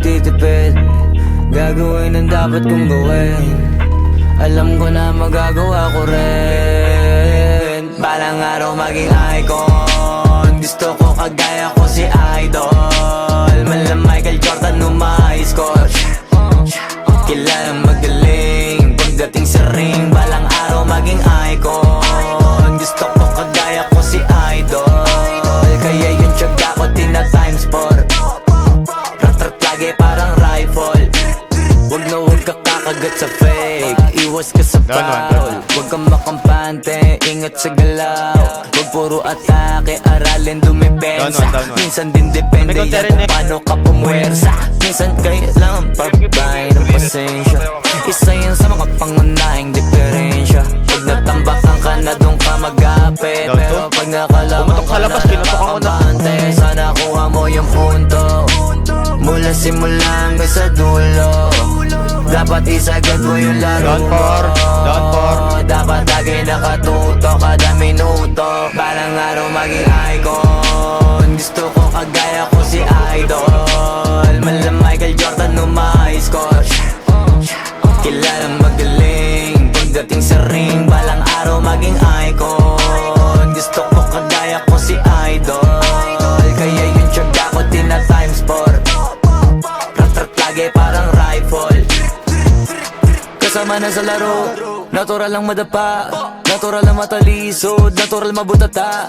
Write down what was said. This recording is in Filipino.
magtitipid. Gagawin ang dapat kong gawin. Alam ko na magagawa ko rin. Balang araw maging icon. Gusto ko kagaya ko si Idol. Mala Michael Jordan uma-score. Kilalang magaling pagdating sa ring. Balang araw maging icon. Gusto ko kagaya ko si Idol. Kaya yung tiyaga ko tina-times 4. Rat-rat lagi parang rifle. Wag na wag ka kakagat sa fake. Iwas ka sa foul. Wag kang makampante, ingat sa galaw. Wag puro atake, aralin dumipensa. Minsan din depende yan kung paano ka pumwersa. Minsan kailangan pagbay ng pasensya. Isa yan sa mga pangunahing diferensya. Pag natambakan ka na doon ka mag-apit. Pero pag nakalaman ka na nakakabante, sana kuha mo yung punto. Mula simula hanggang sa dulo. Dapat isagad mo yung laro mo. Dapat lagi nakatuto kada minuto. Balang araw maging icon. Gusto ko kagaya ko si Idol. Mala Michael Jordan uma-score. Kilalang magaling pagdating sa ring. Balang araw maging icon. Gusto ko kagaya ko si Idol. Kaya yung tiyaga ko tina-times 4. Rat-rat lagi parang rifle. Kasama na sa laro, natural lang madapa, natural lang matalisod, natural mabutata.